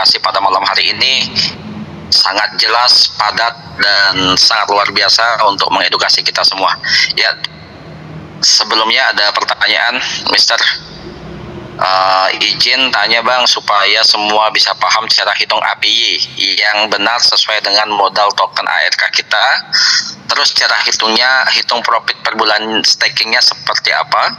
edukasi pada malam hari ini sangat jelas, padat, dan sangat luar biasa untuk mengedukasi kita semua. Ya, sebelumnya ada pertanyaan, Mister. Izin tanya Bang, supaya semua bisa paham cara hitung APY yang benar sesuai dengan modal token ARK kita. Terus cara hitungnya, hitung profit per bulan stakingnya seperti apa?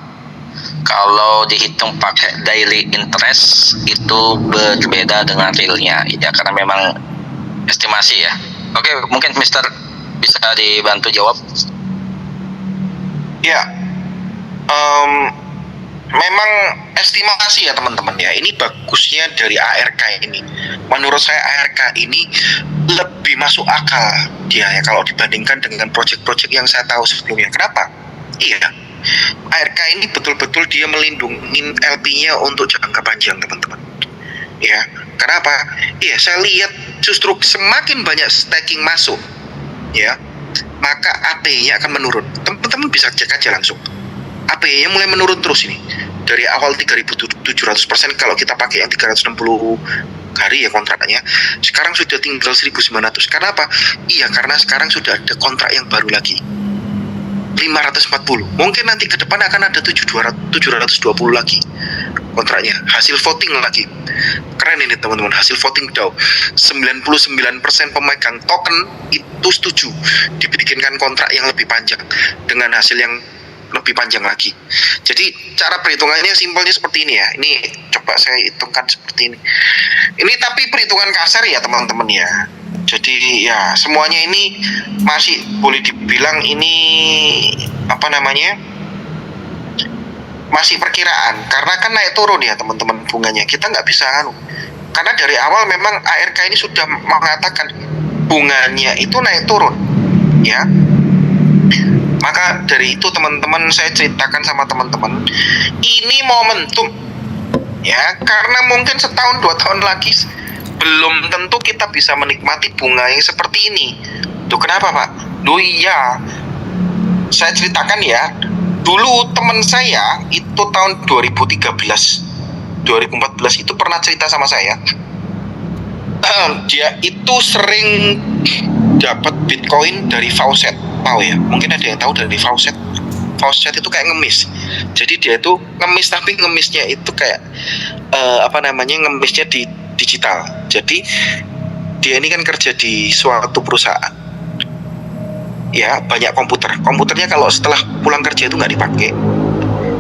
Kalau dihitung pakai daily interest itu berbeda dengan realnya, ya karena memang estimasi ya. Oke, mungkin Mister bisa dibantu jawab. Ya, memang estimasi ya teman-teman ya. Ini bagusnya dari ARK ini. Menurut saya ARK ini lebih masuk akal dia ya kalau dibandingkan dengan project-project yang saya tahu sebelumnya. Kenapa? Iya, ARK ini betul-betul dia melindungi LP-nya untuk jangka panjang teman-teman. Ya, kenapa? Iya, saya lihat justru semakin banyak staking masuk, ya, maka APY-nya akan menurun. Teman-teman bisa cek aja langsung. APY-nya mulai menurun terus ini. Dari awal 3.700% kalau kita pakai yang 360 hari ya kontraknya. Sekarang sudah tinggal 1.900. Karena apa? Iya, karena sekarang sudah ada kontrak yang baru lagi. 540. Mungkin nanti ke depan akan ada 720 lagi kontraknya. Hasil voting lagi. Keren ini teman-teman, hasil voting DAO. 99% pemegang token itu setuju dibikinkan kontrak yang lebih panjang dengan hasil yang lebih panjang lagi. Jadi cara perhitungannya simpelnya seperti ini ya. Ini coba saya hitungkan seperti ini. Ini tapi perhitungan kasar ya teman-teman ya. Jadi ya semuanya ini masih boleh dibilang ini apa namanya, masih perkiraan karena kan naik turun ya teman-teman bunganya. Kita nggak bisa karena dari awal memang ARK ini sudah mengatakan bunganya itu naik turun ya. Maka dari itu teman-teman saya ceritakan sama teman-teman, ini momentum ya, karena mungkin setahun 2 tahun lagi belum tentu kita bisa menikmati bunga yang seperti ini. Tuh kenapa Pak? Duh iya, saya ceritakan ya, dulu teman saya itu tahun 2013 2014 itu pernah cerita sama saya, dia itu sering dapat Bitcoin dari faucet. Tahu ya, mungkin ada yang tahu dari faucet. Faucet itu kayak ngemis. Jadi dia itu ngemis, tapi ngemisnya itu kayak ngemisnya di digital. Jadi dia ini kan kerja di suatu perusahaan ya, banyak komputernya kalau setelah pulang kerja itu nggak dipakai,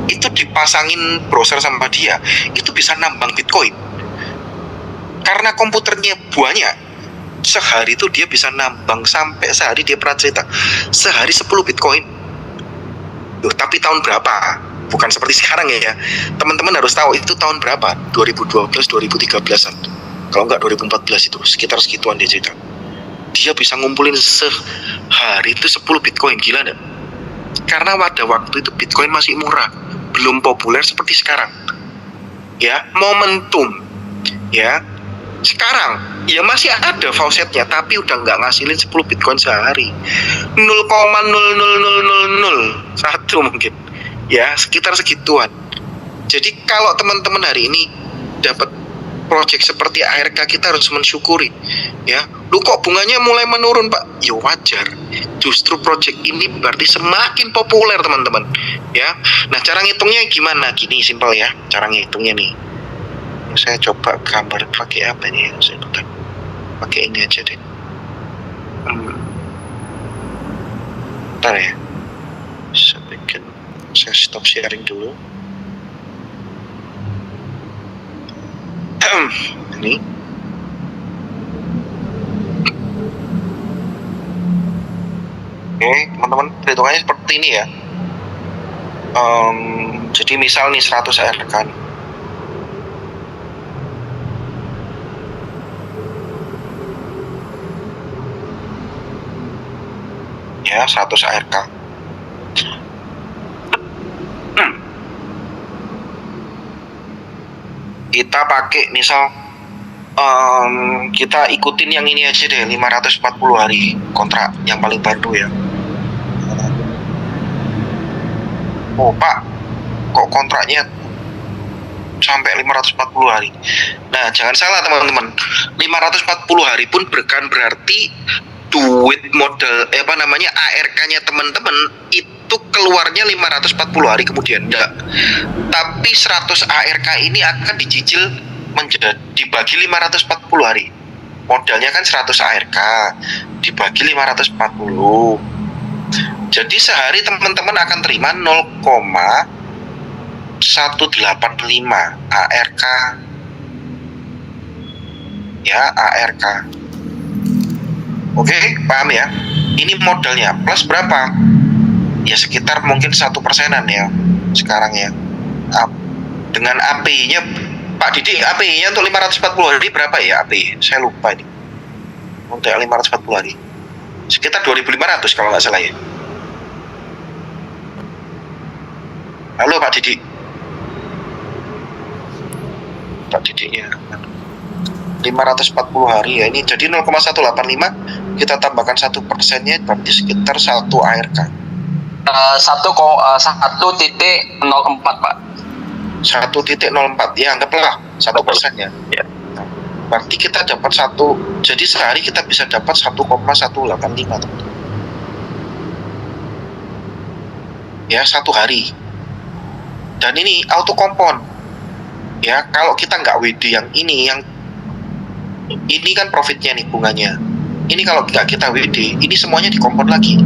itu dipasangin browser sama dia, itu bisa nambang Bitcoin karena komputernya banyak. Sehari itu dia bisa nambang sampai sehari, dia pernah cerita sehari 10 Bitcoin. Loh, tapi tahun berapa? Bukan seperti sekarang ya. Teman-teman harus tahu itu tahun berapa? 2012, 2013-an. Kalau enggak 2014 itu, sekitar segituan dia cerita. Dia bisa ngumpulin sehari itu 10 Bitcoin, gila enggak? Karena pada waktu itu Bitcoin masih murah, belum populer seperti sekarang. Ya, momentum. Ya. Sekarang ya masih ada faucetnya, tapi udah nggak ngasilin 10 Bitcoin sehari, 0,00001 mungkin ya, sekitar segituan. Jadi kalau teman-teman hari ini dapat project seperti ARK, kita harus mensyukuri ya. Lu kok bunganya mulai menurun Pak? Ya wajar, justru project ini berarti semakin populer teman-teman ya. Nah cara ngitungnya gimana? Gini simpel ya cara ngitungnya nih. Saya coba gambar pakai apa nih? Saya pakai ini aja deh. Bentar ya. Saya stop sharing dulu. Ini. Oke, teman-teman, perhitungannya seperti ini ya. Jadi misal nih 100 ARK kan. Ya, 100 ARK. Kita pakai misal kita ikutin yang ini aja deh, 540 hari kontrak yang paling baru ya. Oh Pak, kok kontraknya sampai 540 hari. Nah, jangan salah teman-teman. 540 hari pun bukan berarti duit modal ARK-nya teman-teman itu keluarnya 540 hari kemudian, enggak. Tapi 100 ARK ini akan dicicil menjadi dibagi 540 hari. Modalnya kan 100 ARK dibagi 540. Jadi sehari teman-teman akan terima 0,185 ARK. Ya, ARK. Oke, paham ya? Ini modalnya plus berapa? Ya sekitar mungkin 1%-an ya sekarang ya. Dengan API-nya Pak Didi, API-nya untuk 540 hari berapa ya API? Saya lupa ini. Untuk 540 hari sekitar 2.500 kalau nggak salah ya. Halo Pak Didi. Pak Didinya 540 hari ya, ini jadi 0,185 kita tambahkan 1%-nya berarti sekitar 1 ARK. 1,1.04 Pak. 1.04 ya, anggaplah 1% ya. Ya. Berarti kita dapat jadi sehari kita bisa dapat 1,185 teman-teman. Ya, 1 hari. Dan ini auto kompon. Ya, kalau kita nggak WD yang ini kan profitnya nih bunganya. Ini kalau nggak kita WD, ini semuanya dikompon lagi.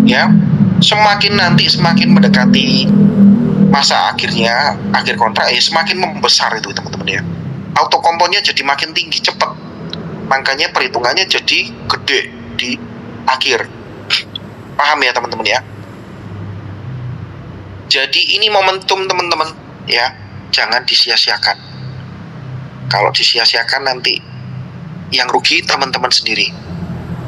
Ya, semakin mendekati masa akhir kontrak semakin membesar itu teman-teman ya. Auto komponnya jadi makin tinggi cepat. Makanya perhitungannya jadi gede di akhir. Paham ya teman-teman ya? Jadi ini momentum teman-teman ya, jangan disia-siakan. Kalau disia-siakan nanti yang rugi teman-teman sendiri.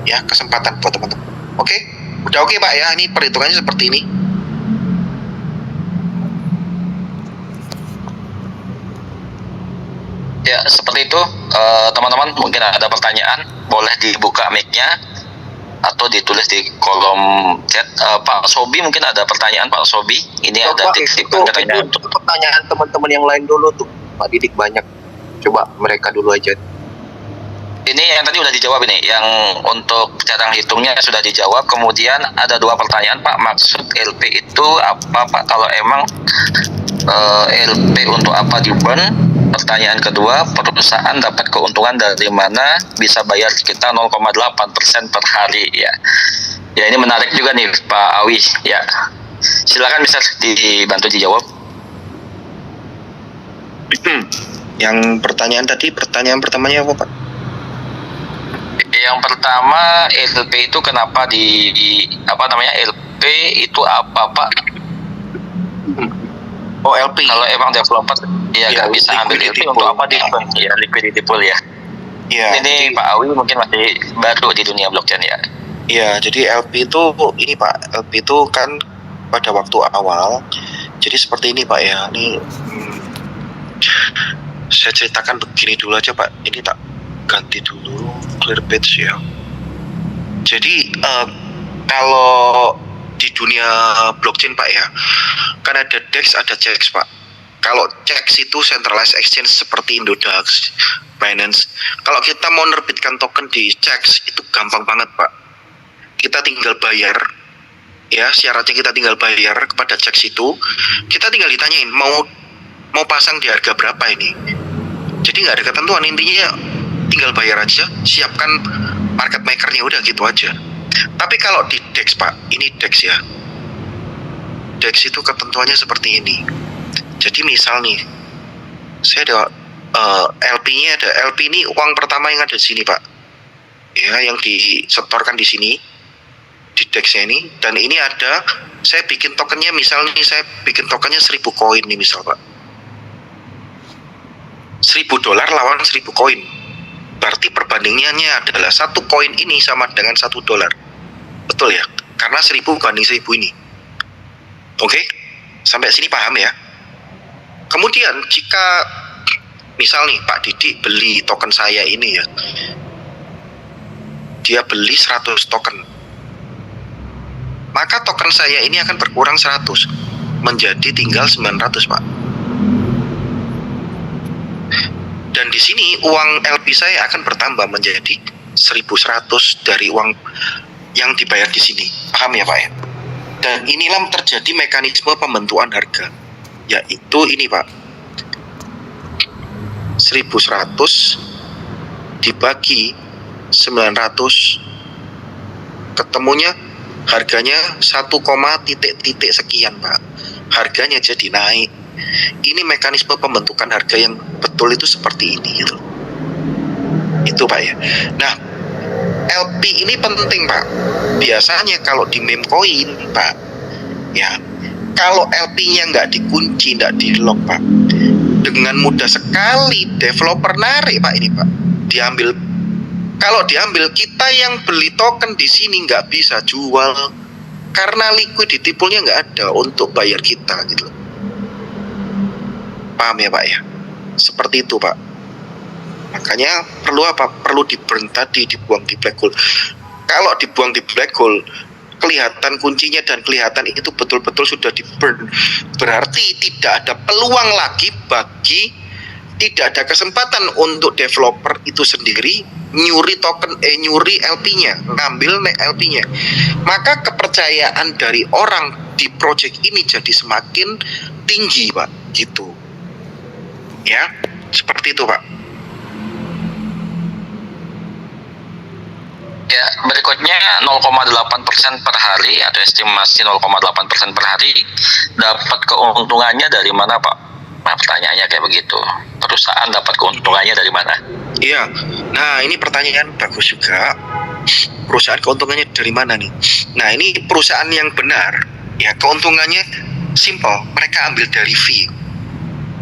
Ya, kesempatan buat teman-teman. Oke? Udah oke Pak ya, ini perhitungannya seperti ini. Ya, seperti itu. Teman-teman mungkin ada pertanyaan, boleh dibuka mic-nya atau ditulis di kolom chat. Pak Sobi mungkin ada pertanyaan Pak Sobi. Ini Coba ada titipan katanya itu pertanyaan teman-teman yang lain dulu tuh. Pak Didik banyak. Coba mereka dulu aja. Ini yang tadi udah dijawab ini, yang untuk cara hitungnya sudah dijawab. Kemudian ada 2 pertanyaan Pak, maksud LP itu apa Pak? Kalau emang LP untuk apa di burn? Pertanyaan kedua, perusahaan dapat keuntungan dari mana bisa bayar kita 0,8% per hari ya. Ya ini menarik juga nih Pak Awi ya. Silakan bisa dibantu dijawab. Yang pertanyaan pertamanya apa Pak? Yang pertama, LP itu kenapa LP itu apa Pak? Oh, LP. Kalau emang developer ya nggak bisa ambil LP untuk apa di ya liquidity pool ya. Iya. Ini Pak Awi mungkin masih baru di dunia blockchain ya. Iya, jadi LP itu ini Pak, LP itu kan pada waktu awal. Jadi seperti ini Pak ya. Ini saya ceritakan begini dulu aja Pak. Ini tak ganti dulu clear page ya. Jadi kalau di dunia blockchain Pak ya, kan ada DEX, ada CEX Pak. Kalau CEX itu centralized exchange seperti Indodax, Binance. Kalau kita mau nerbitkan token di CEX itu gampang banget Pak. Kita tinggal bayar, ya syaratnya kita tinggal bayar kepada CEX itu. Kita tinggal ditanyain mau pasang di harga berapa ini. Jadi nggak ada ketentuan, intinya tinggal bayar aja, siapkan market makernya, udah gitu aja. Tapi kalau di DEX Pak, ini DEX ya. DEX itu ketentuannya seperti ini. Jadi misal nih, saya ada LP-nya, ada LP ini uang pertama yang ada di sini Pak. Ya, yang disetorkan di sini di DEX-nya ini, dan ini ada saya bikin tokennya, misal nih saya bikin tokennya 1000 koin nih misal Pak. $1.000 lawan 1000 koin. Berarti perbandingannya adalah 1 koin ini sama dengan $1. Betul ya? Karena 1000 banding 1000 ini. Oke? Sampai sini paham ya? Kemudian jika misal nih Pak Didi beli token saya ini ya, dia beli 100 token, maka token saya ini akan berkurang 100 menjadi tinggal 900 Pak. Dan di sini uang LP saya akan bertambah menjadi 1.100 dari uang yang dibayar di sini. Paham ya Pak ya? Dan inilah terjadi mekanisme pembentukan harga, yaitu ini Pak, 1.100 dibagi 900, ketemunya harganya 1, titik sekian Pak. Harganya jadi naik. Ini mekanisme pembentukan harga yang betul itu seperti ini gitu. Itu Pak ya. Nah, LP ini penting Pak. Biasanya kalau di meme coin Pak, ya, kalau LP-nya nggak dikunci, nggak di lock Pak, dengan mudah sekali developer narik Pak ini Pak. Diambil. Kalau diambil, kita yang beli token di sini nggak bisa jual karena liquidity pool-nya nggak ada untuk bayar kita gitu. Paham ya Pak ya? Seperti itu Pak. Makanya perlu apa? Perlu di-burn tadi, dibuang di black hole. Kalau dibuang di black hole, kelihatan kuncinya dan kelihatan itu betul-betul sudah di-burn. Berarti tidak ada peluang lagi bagi, tidak ada kesempatan untuk developer itu sendiri nyuri token, nyuri LP-nya, ngambil LP-nya. Maka kepercayaan dari orang di project ini jadi semakin tinggi Pak, gitu. Ya, seperti itu Pak. Ya, berikutnya 0,8% per hari atau estimasi 0,8% per hari dapat keuntungannya dari mana Pak? Nah, pertanyaannya kayak begitu. Perusahaan dapat keuntungannya dari mana? Iya, nah ini pertanyaan bagus juga. Perusahaan keuntungannya dari mana nih? Nah ini perusahaan yang benar, ya keuntungannya simple. Mereka ambil dari fee.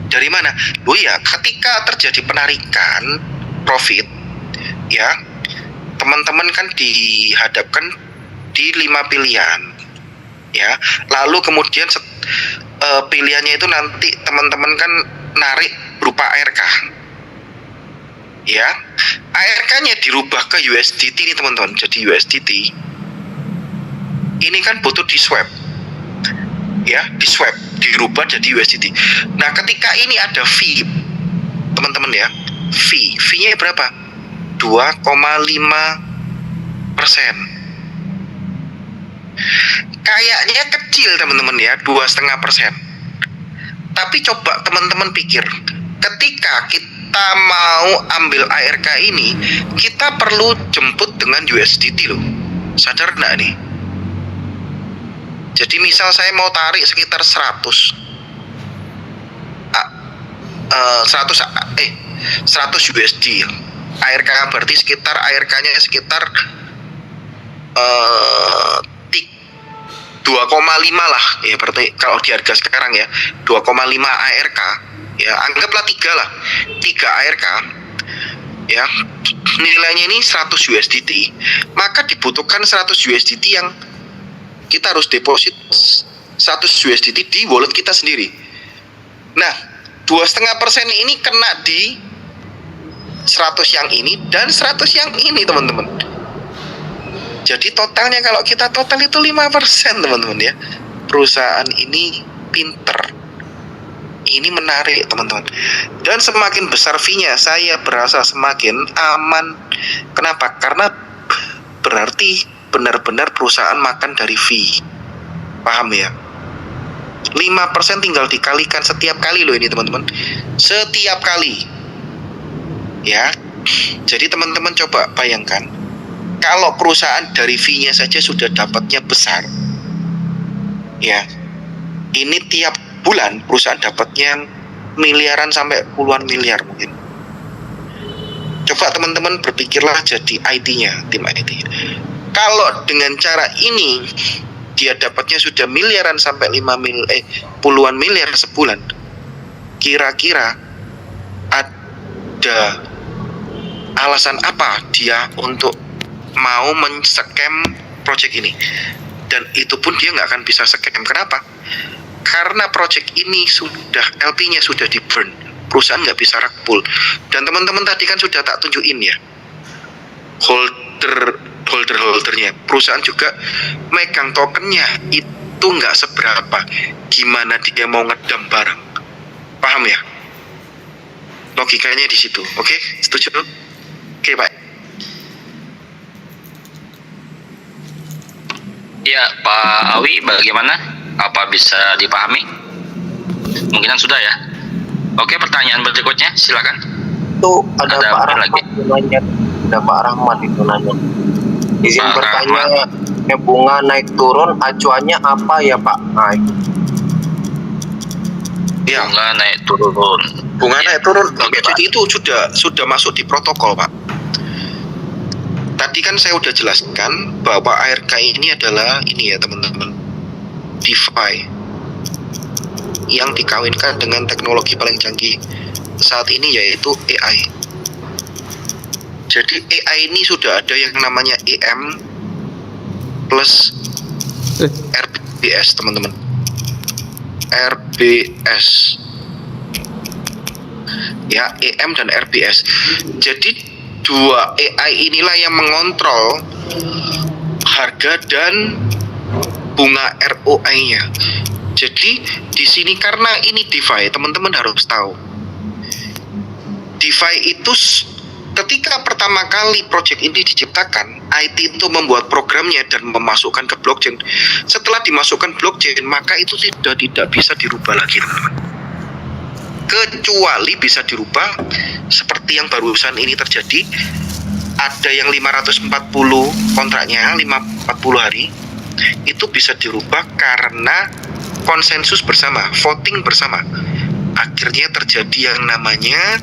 Dari mana? Oh ya, ketika terjadi penarikan profit, ya teman-teman kan dihadapkan di 5 pilihan, ya. Lalu kemudian pilihannya itu nanti teman-teman kan narik berupa ARK, ya. ARK-nya dirubah ke USDT nih teman-teman. Jadi USDT ini kan butuh di swap, ya, di swap dirubah jadi USDT. Nah ketika ini ada fee teman-teman ya, fee-nya berapa? 2,5%. Kayaknya kecil teman-teman ya, 2,5%. Tapi coba teman-teman pikir, ketika kita mau ambil ARK ini, kita perlu jemput dengan USDT loh. Sadar nggak nih? Jadi misal saya mau tarik sekitar 100 USD. ARK berarti sekitar ARK-nya sekitar 2,5 lah ya, berarti kalau di harga sekarang ya 2,5 ARK ya, anggaplah 3 lah, 3 ARK ya, nilainya ini 100 USDT, maka dibutuhkan 100 USDT yang kita harus deposit 100 USDT di wallet kita sendiri. Nah 2,5% ini kena di 100 yang ini dan 100 yang ini teman-teman. Jadi totalnya kalau kita total itu 5% teman-teman ya. Perusahaan ini pinter, ini menarik teman-teman. Dan semakin besar fee-nya, saya berasa semakin aman. Kenapa? Karena berarti benar-benar perusahaan makan dari fee. Paham ya? 5% tinggal dikalikan setiap kali loh ini teman-teman. Setiap kali. Ya. Jadi teman-teman coba bayangkan, kalau perusahaan dari fee-nya saja sudah dapatnya besar, ya, ini tiap bulan perusahaan dapatnya miliaran sampai puluhan miliar mungkin. Coba teman-teman berpikirlah jadi IT-nya, tim IT. Kalau dengan cara ini dia dapatnya sudah miliaran sampai puluhan miliar sebulan, kira-kira ada alasan apa dia untuk mau men-scam project ini? Dan itu pun dia nggak akan bisa scam. Kenapa? Karena project ini sudah LP-nya sudah di burn, perusahaan nggak bisa rug pull. Dan teman-teman tadi kan sudah tak tunjukin ya, holdernya perusahaan juga megang tokennya itu nggak seberapa. Gimana dia mau ngedam barang? Paham ya? Logikanya di situ. Oke, setuju? Oke, Pak. Ya, Pak Awi, bagaimana? Apa bisa dipahami? Mungkinan sudah ya. Oke, pertanyaan berikutnya, silakan. Itu ada Ada Pak apa Rahmat lagi? itu nanya. Ada Pak Rahmat itu nanya. Izin Pak bertanya, bunga naik turun acuannya apa ya Pak? Nah, itu. Ya, Bunga naik turun. bunga naik turun. Oke, Pak. Jadi itu sudah masuk di protokol, Pak. Tadi kan saya udah jelaskan bahwa ARK ini adalah ini ya teman-teman, DeFi yang dikawinkan dengan teknologi paling canggih saat ini yaitu AI. Jadi AI ini sudah ada yang namanya EM plus RBS teman-teman. RBS ya, EM dan RBS. Jadi dua AI inilah yang mengontrol harga dan bunga ROI-nya. Jadi di sini karena ini DeFi, teman-teman harus tahu. DeFi itu ketika pertama kali project ini diciptakan, IT itu membuat programnya dan memasukkan ke blockchain. Setelah dimasukkan blockchain, maka itu tidak bisa dirubah lagi, teman-teman. Kecuali bisa dirubah seperti yang barusan ini terjadi, ada yang 540 kontraknya 540 hari itu bisa dirubah karena konsensus bersama, voting bersama, akhirnya terjadi yang namanya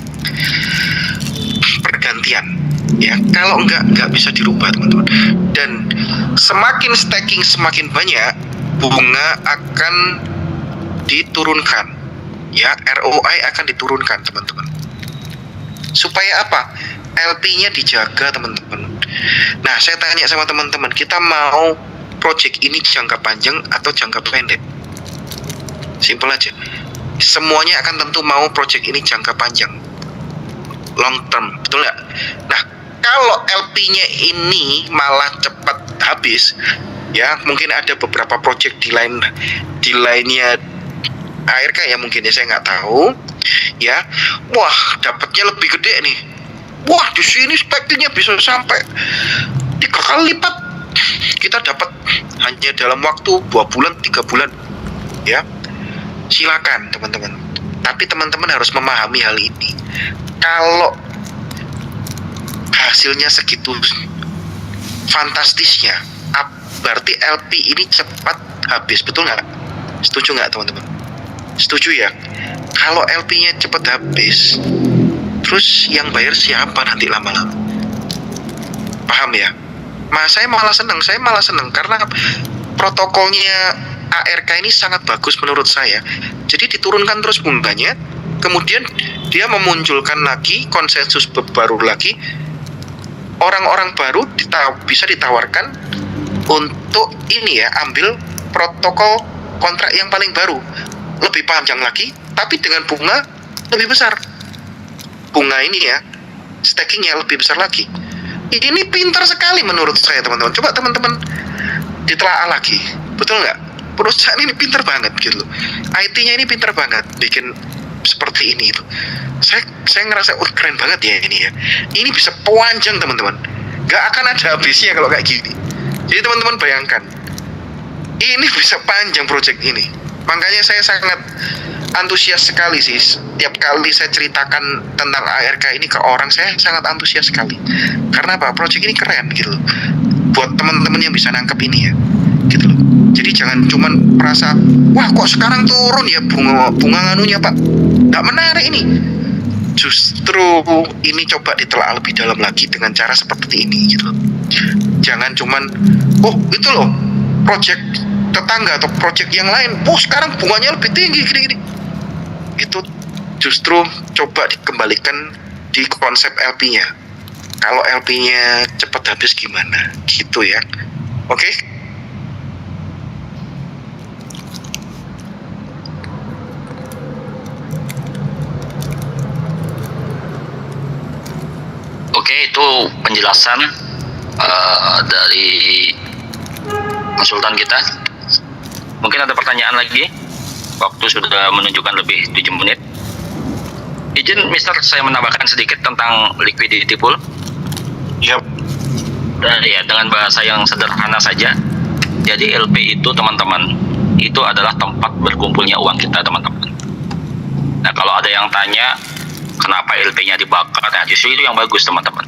pergantian ya. Kalau enggak bisa dirubah teman-teman, dan semakin staking semakin banyak, bunga akan diturunkan ya, ROI akan diturunkan teman-teman. Supaya apa? LP-nya dijaga teman-teman. Nah, saya tanya sama teman-teman, kita mau project ini jangka panjang atau jangka pendek? Simpel aja. Semuanya akan tentu mau project ini jangka panjang, long term, betul nggak? Nah, kalau LP-nya ini malah cepat habis, ya mungkin ada beberapa project di lainnya ARK ya, mungkin ya, saya nggak tahu ya. Wah, dapatnya lebih gede nih. Wah, di sini speknya bisa sampai 3 kali lipat. Kita dapat hanya dalam waktu 2 bulan, 3 bulan ya. Silakan teman-teman. Tapi teman-teman harus memahami hal ini. Kalau hasilnya segitu fantastisnya, berarti LP ini cepat habis, betul nggak? Setuju nggak teman-teman? Setuju ya? Kalau LP-nya cepat habis, terus yang bayar siapa nanti lama-lama? Paham ya? Saya malah seneng karena protokolnya ARK ini sangat bagus menurut saya. Jadi diturunkan terus bunganya, kemudian dia memunculkan lagi konsensus baru lagi, orang-orang baru bisa ditawarkan untuk ini ya, ambil protokol kontrak yang paling baru, lebih panjang lagi, tapi dengan bunga lebih besar. Bunga ini ya, stakingnya lebih besar lagi. Ini pintar sekali menurut saya teman-teman. Coba teman-teman ditelaah lagi, betul nggak? Perusahaan ini pintar banget gitu loh. IT-nya ini pintar banget bikin seperti ini itu. Saya ngerasa keren banget ya ini ya. Ini bisa panjang teman-teman. Nggak akan ada habisnya kalau kayak gini. Jadi teman-teman bayangkan, ini bisa panjang project ini. Makanya saya sangat antusias sekali sih. Setiap kali saya ceritakan tentang ARK ini ke orang, saya sangat antusias sekali. Karena apa? Project ini keren gitu loh. Buat teman-teman yang bisa nangkep ini ya, gitu loh. Jadi jangan cuman merasa, wah kok sekarang turun ya bunga nganunya Pak, nggak menarik ini. Justru ini coba ditelaah lebih dalam lagi dengan cara seperti ini gitu loh. Jangan cuman, oh itu loh project tetangga atau project yang lain, sekarang bunganya lebih tinggi gini-gini. Itu justru coba dikembalikan di konsep LP-nya. Kalau LP-nya cepat habis gimana gitu ya. Oke? Oke, itu penjelasan dari konsultan kita. Mungkin ada pertanyaan lagi? Waktu sudah menunjukkan lebih 7 menit. Izin Mister, saya menambahkan sedikit tentang liquidity pool. Yap. Ya, dengan bahasa yang sederhana saja. Jadi LP itu teman-teman, itu adalah tempat berkumpulnya uang kita teman-teman. Nah kalau ada yang tanya kenapa LP-nya dibakar, nah justru itu yang bagus teman-teman.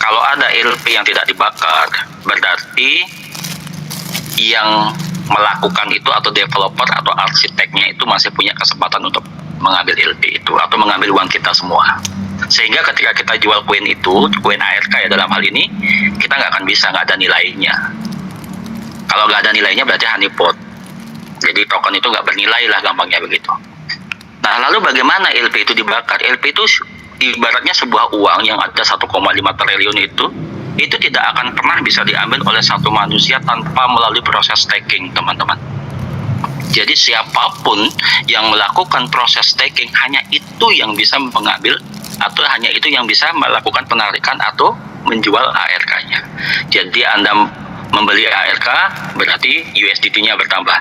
Kalau ada LP yang tidak dibakar, berarti yang melakukan itu atau developer atau arsiteknya itu masih punya kesempatan untuk mengambil LP itu atau mengambil uang kita semua. Sehingga ketika kita jual koin itu, koin ARK ya dalam hal ini, kita nggak akan bisa, nggak ada nilainya. Kalau nggak ada nilainya berarti honeypot. Jadi token itu nggak bernilai lah, gampangnya begitu. Nah lalu bagaimana LP itu dibakar? LP itu ibaratnya sebuah uang yang ada 1,5 triliun itu tidak akan pernah bisa diambil oleh satu manusia tanpa melalui proses staking teman-teman. Jadi siapapun yang melakukan proses staking hanya itu yang bisa mengambil atau hanya itu yang bisa melakukan penarikan atau menjual ARK-nya. Jadi Anda membeli ARK berarti USDT-nya bertambah.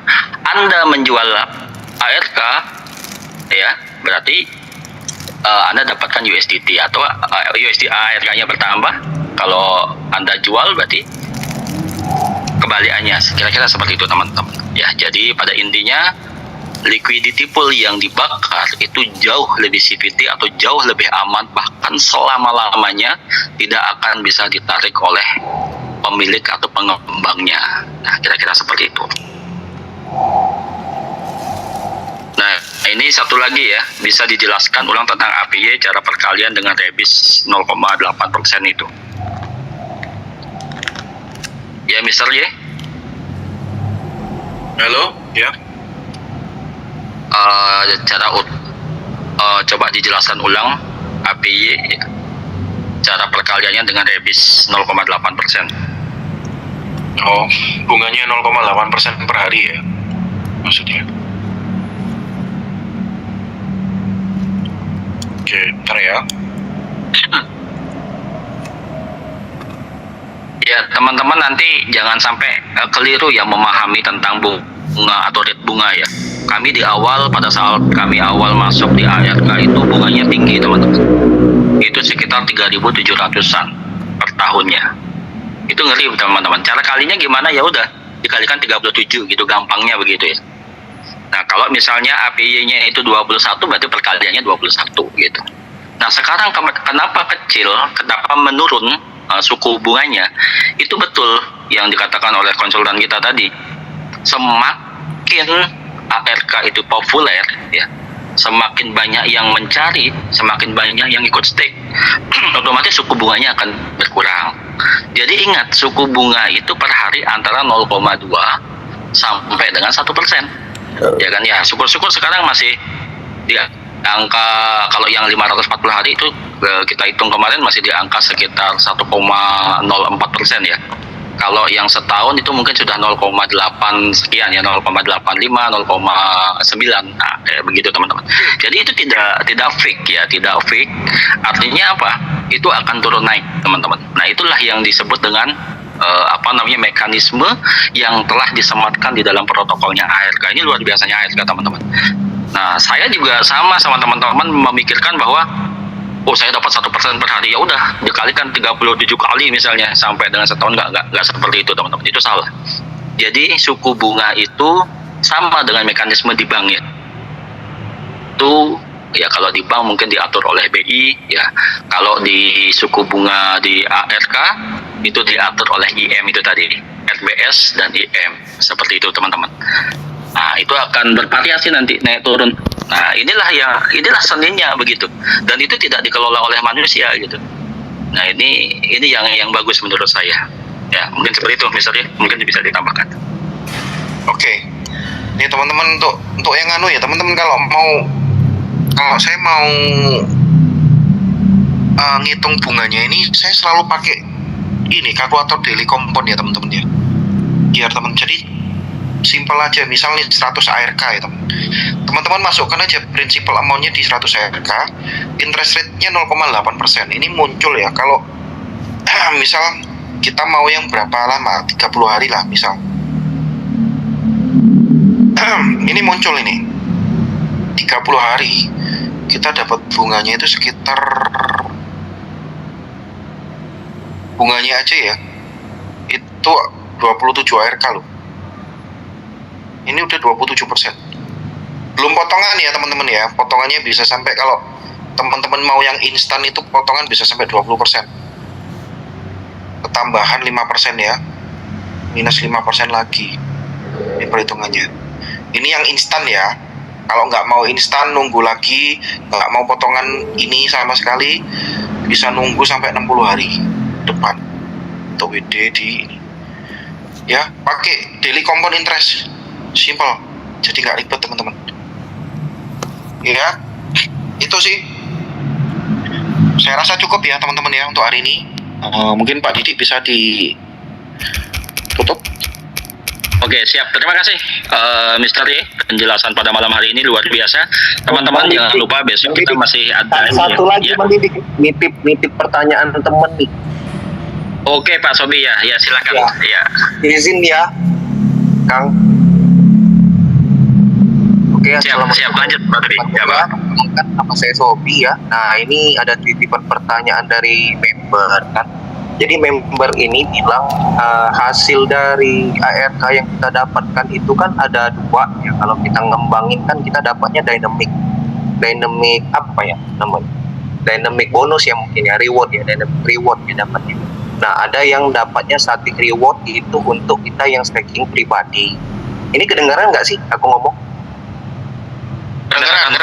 Anda menjual ARK ya berarti Anda dapatkan USDT atau USD ARK-nya bertambah. Kalau Anda jual berarti kebalikannya, kira-kira seperti itu teman-teman. Ya, jadi pada intinya liquidity pool yang dibakar itu jauh lebih CVT atau jauh lebih aman, bahkan selama-lamanya tidak akan bisa ditarik oleh pemilik atau pengembangnya. Nah, kira-kira seperti itu. Nah, ini satu lagi ya, bisa dijelaskan ulang tentang APY cara perkalian dengan rebis 0,8% itu. Ya, Mr. Y. Halo, ya. Coba dijelaskan ulang APY cara perkaliannya dengan rebis 0,8%. Oh, bunganya 0,8% per hari ya, maksudnya. Oke, bentar ya. Ya, teman-teman nanti jangan sampai keliru ya memahami tentang bunga atau rate bunga ya. Kami di awal, pada saat kami awal masuk di ARK itu bunganya tinggi teman-teman. Itu sekitar 3.700-an per tahunnya. Itu ngeri teman-teman. Cara kalinya gimana ya udah dikalikan 37 gitu, gampangnya begitu ya. Nah, kalau misalnya APY-nya itu 21 berarti perkaliannya 21 gitu. Nah, sekarang kenapa kecil, kenapa menurun suku bunganya? Itu betul yang dikatakan oleh konsultan kita tadi. Semakin ARK itu populer ya, semakin banyak yang mencari, semakin banyak yang ikut stake, otomatis suku bunganya akan berkurang. Jadi ingat, suku bunga itu per hari antara 0,2 sampai dengan 1%. Ya kan ya, syukur-syukur sekarang masih di angka, kalau yang 540 hari itu kita hitung kemarin masih di angka sekitar 1,04% ya. Kalau yang setahun itu mungkin sudah 0,8 sekian ya, 0,85, 0,9. Nah, kayak begitu teman-teman. Jadi itu tidak fake ya, tidak fake. Artinya apa? Itu akan turun naik, teman-teman. Nah, itulah yang disebut dengan mekanisme yang telah disematkan di dalam protokolnya ARK. Ini luar biasanya ARK, teman-teman. Nah, saya juga sama teman-teman memikirkan bahwa saya dapat 1% per hari, ya udah dikalikan 37 kali misalnya sampai dengan setahun, nggak seperti itu teman-teman, itu salah. Jadi suku bunga itu sama dengan mekanisme di bank ya. Itu ya kalau di bank mungkin diatur oleh BI ya. Kalau di suku bunga di ARK itu diatur oleh IM itu tadi, RBS dan IM, seperti itu teman-teman. Nah, itu akan bervariasi nanti naik turun. Nah, inilah seninya begitu. Dan itu tidak dikelola oleh manusia gitu. Nah, ini yang bagus menurut saya. Ya, mungkin seperti itu misalnya, mungkin bisa ditambahkan. Oke. Ini teman-teman untuk yang ya, teman-teman kalau saya mau ngitung bunganya ini, saya selalu pakai ini kalkulator daily compound ya teman-teman ya. Biar jadi simpel aja, misalnya 100 ARK ya teman-teman masukkan aja principal amount-nya di 100 ARK, interest rate-nya 0,8%. Ini muncul ya kalau misal kita mau yang berapa lama, 30 hari lah misal. Ini muncul ini 30 hari kita dapat bunganya itu sekitar, bunganya aja ya itu 27 ARK loh. Ini udah 27%. Belum potongan ya teman-teman ya. Potongannya bisa sampai, kalau teman-teman mau yang instan itu potongan bisa sampai 20%. Ketambahan 5% ya. Minus 5% lagi. Ini perhitungannya. Ini yang instan ya. Kalau nggak mau instan, nunggu lagi, nggak mau potongan ini sama sekali, bisa nunggu sampai 60 hari depan untuk WD di ini. Ya, pakai daily compound interest, simple, jadi nggak ribet teman-teman. Ya, itu sih. Saya rasa cukup ya teman-teman ya untuk hari ini. Mungkin Pak Didik bisa ditutup. Oke, siap. Terima kasih, Mr. Y. Penjelasan pada malam hari ini luar biasa. Teman-teman jangan lupa besok kita masih ada Satu lagi ya. mendidik, nitip pertanyaan temen nih. Oke, Pak Sobi ya, silakan. Ya. Izin ya, Kang. Oke, Siap, lanjut, Pak Sobi. Ya, Pak. Kan nama saya Sobi ya. Nah, ini ada titipan pertanyaan dari member kan. Jadi member ini bilang hasil dari ARK yang kita dapatkan itu kan ada dua ya. Kalau kita ngembangin kan kita dapatnya dynamic apa ya namanya? Dynamic bonus ya mungkin ya, reward ya, dynamic reward ya dapatnya. Nah, ada yang dapatnya static reward itu untuk kita yang staking pribadi. Ini kedengaran nggak sih aku ngomong? Kedengaran.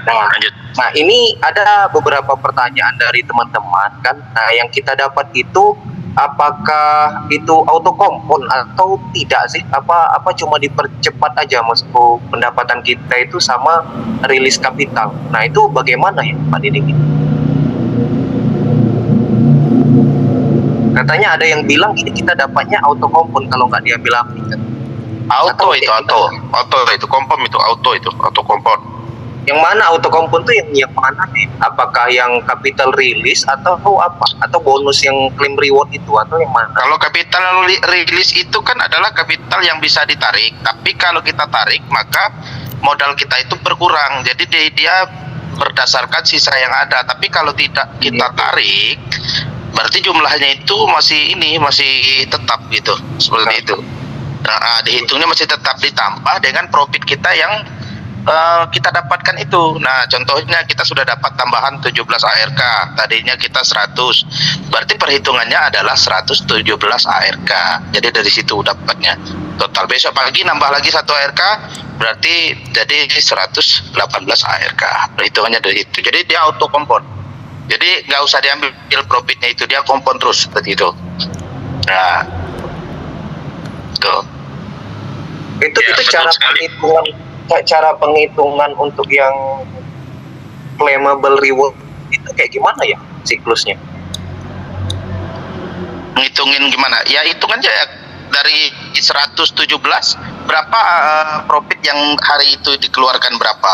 Nah, Lanjut. Nah, ini ada beberapa pertanyaan dari teman-teman kan. Nah, yang kita dapat itu apakah itu auto kompon atau tidak sih? Apa cuma dipercepat aja maksudku pendapatan kita itu sama rilis kapital. Nah, itu bagaimana ya Pak Didik? Katanya ada yang bilang ini kita dapatnya auto kompon kalau nggak diambil aplik kan. Auto itu kompon itu auto kompon. Yang mana auto kompon tuh yang mana nih? Apakah yang capital release atau apa? Atau bonus yang claim reward itu atau yang mana? Kalau capital release itu kan adalah kapital yang bisa ditarik, tapi kalau kita tarik maka modal kita itu berkurang. Jadi dia berdasarkan sisa yang ada. Tapi kalau tidak kita tarik, berarti jumlahnya itu masih tetap gitu, seperti itu. Nah, dihitungnya masih tetap ditambah dengan profit kita yang kita dapatkan itu. Nah, contohnya kita sudah dapat tambahan 17 ARK, tadinya kita 100, berarti perhitungannya adalah 117 ARK. Jadi dari situ dapatnya total. Besok pagi nambah lagi 1 ARK, berarti jadi 118 ARK. Perhitungannya dari itu. Jadi dia auto kompon. Jadi nggak usah diambil profitnya itu, dia kompon terus seperti itu. Nah, itu Ya, cara penghitungan untuk yang claimable reward itu kayak gimana ya siklusnya? Ngitungin gimana? Ya hitung aja ya, dari 117 berapa profit yang hari itu dikeluarkan berapa,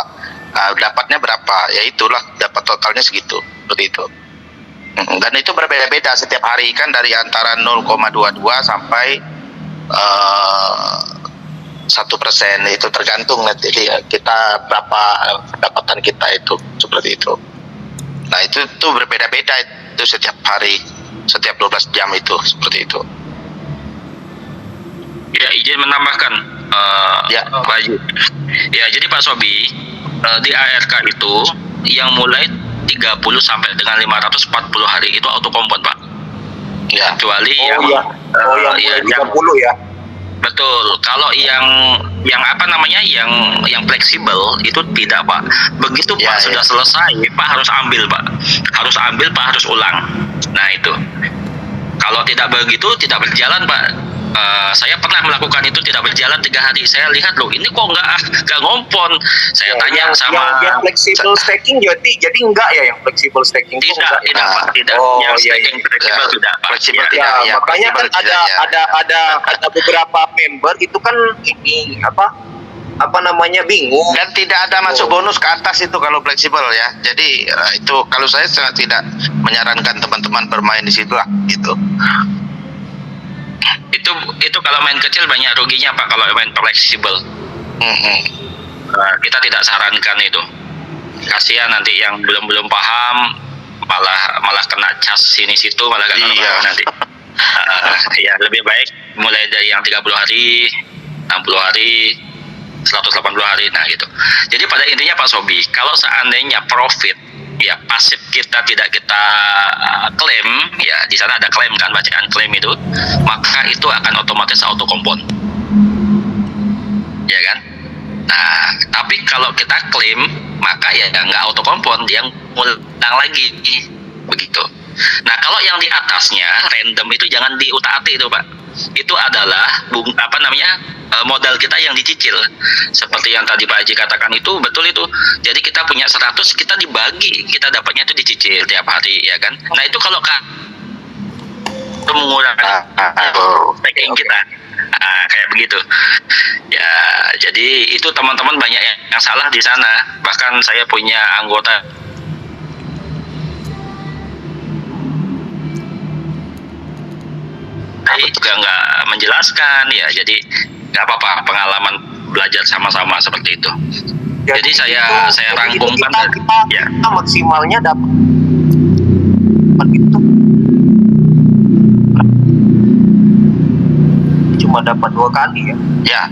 dapatnya berapa, ya itulah dapat totalnya segitu, seperti itu. Dan itu berbeda-beda setiap hari kan, dari antara 0,22 sampai 1%, itu tergantung nanti kita berapa pendapatan kita itu, seperti itu. Nah itu berbeda-beda itu setiap hari, setiap 12 jam itu, seperti itu. Ya, izin menambahkan ya, jadi Pak Sobi, di ARK itu yang mulai 30 sampai dengan 540 hari itu auto kompon Pak. Ya, kecuali yang 30 ya. Betul. Kalau yang apa namanya, yang fleksibel itu tidak Pak. Begitu Pak sudah selesai, Pak harus ambil Pak. Harus ulang. Nah itu. Kalau tidak begitu tidak berjalan Pak. Saya pernah melakukan itu, tidak berjalan 3 hari. Saya lihat loh, ini kok nggak ngompon. Saya tanya sama yang flexible staking jadi enggak ya, yang flexible staking itu enggak. Tidak Pak, tidak. Yang staking fleksibel tidak. Fleksibel Ya. tidak. Ya, makanya kan ada beberapa member itu kan ini apa namanya bingung. Dan tidak ada masuk bonus ke atas itu kalau fleksibel ya. Jadi itu kalau saya sangat tidak menyarankan teman-teman bermain di situ lah gitu. Itu kalau main kecil banyak ruginya Pak kalau main fleksibel. Kita tidak sarankan itu. kasihan nanti yang belum paham malah kena cas sini situ malah gak tahu nanti. Ya lebih baik mulai dari yang 30 hari, 60 hari, 180 hari, nah gitu. Jadi pada intinya Pak Sobi, kalau seandainya profit ya pasif kita tidak kita klaim, ya di sana ada klaim kan, bacaan klaim itu, maka itu akan otomatis auto kompon, ya kan? Nah, tapi kalau kita klaim, maka ya nggak auto kompon, dia ngulang lagi, begitu. Nah, kalau yang di atasnya random itu jangan diutak-atik itu Pak. Itu adalah modal kita yang dicicil. Seperti yang tadi Pak Haji katakan itu betul itu. Jadi kita punya 100, kita dibagi, kita dapatnya itu dicicil tiap hari, ya kan. Nah, itu kalau itu mengurangi stacking kita. Kayak begitu. Ya, jadi itu teman-teman banyak yang salah di sana. Bahkan saya punya anggota juga nggak menjelaskan, ya jadi nggak apa-apa, pengalaman belajar sama-sama seperti itu. Jadi saya rangkumkan kita maksimalnya dapat itu cuma dapat 2 kali ya. Ya.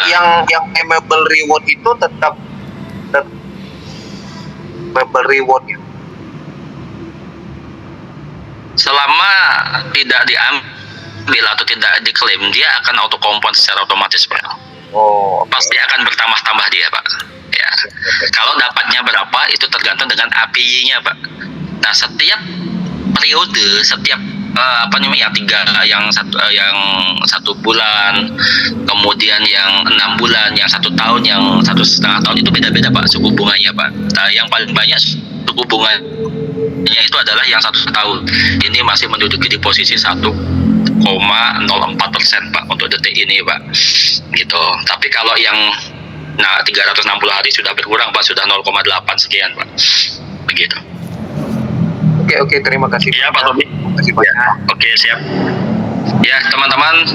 Yang memorable reward itu tetap memorable reward ya. Selama tidak diambil atau tidak diklaim, dia akan auto kompon secara otomatis Pak. Pasti akan bertambah-tambah dia Pak. Ya. Kalau dapatnya berapa itu tergantung dengan APY-nya Pak. Nah, setiap periode, setiap yang satu bulan, kemudian yang 6 bulan, yang 1 tahun, yang 1,5 tahun itu beda-beda Pak suku bunganya Pak. Nah, yang paling banyak suku bunganya itu adalah yang 1 tahun. Ini masih menduduki di posisi 1,04% Pak untuk detik ini Pak. Gitu. Tapi kalau yang 360 hari sudah berkurang Pak, sudah 0,8 sekian Pak. Begitu. Oke, terima kasih. Iya Pak Tommy. Terima kasih banyak. Oke, siap. Ya teman-teman,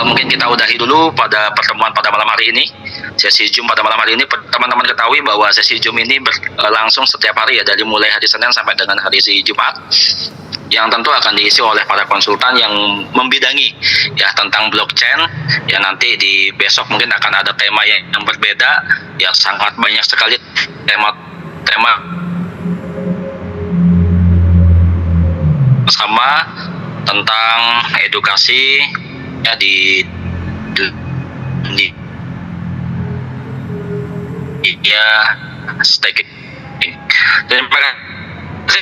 mungkin kita udahi dulu pada pertemuan pada malam hari ini, sesi Zoom pada malam hari ini. Teman-teman ketahui bahwa sesi Zoom ini berlangsung setiap hari ya, dari mulai hari Senin sampai dengan hari Jumat, yang tentu akan diisi oleh para konsultan yang membidangi ya tentang blockchain. Ya nanti di besok mungkin akan ada tema yang berbeda, ya sangat banyak sekali tema bersama tentang edukasi ya di staking. Terima kasih.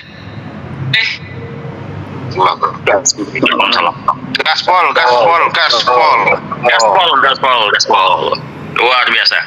Gaspol. Luar biasa.